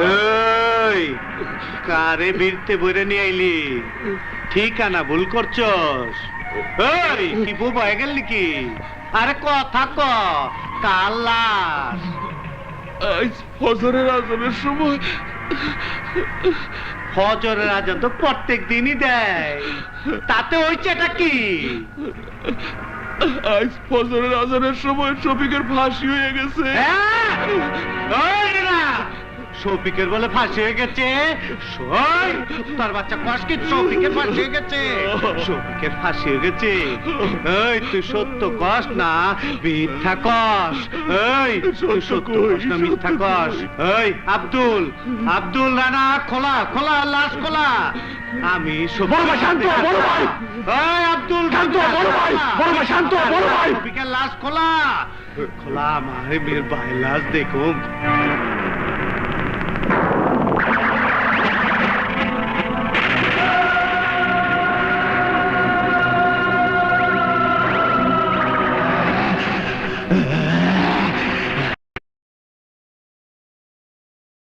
এই কারে বিরতে বইরে নিয়ে আইলি ঠিকানা ভুল করছস এই কি বউ হয়ে গেল নাকি আরে কথা ক কার লাশ আজ ফজরের আজানের সময় ফজরের আজান তো প্রত্যেক দিনই দেয় তাতে হইছেটা কি আজ ফজরের আজানের সময় শফিকের ফাঁসি হয়ে গেছে। শফিকের বলে ফাঁসি হয়ে গেছে তার বাচ্চা কস কি শফিকের ফাঁসি হয়ে গেছে শফিকের ফাঁসি হয়ে গেছে এই তুই সত্য কস না মিথ্যা কস এই তুই সত্য কস না মিথ্যা কস এই আব্দুল আব্দুল রানা খোলা খোলা লাশ খোলা আমি শান্ত বড় ভাই এই আব্দুল শান্ত বড় ভাই শান্ত বড় ভাই শফিকের লাশ খোলা খোলা আমার মেয়ের ভাই লাশ দেখুন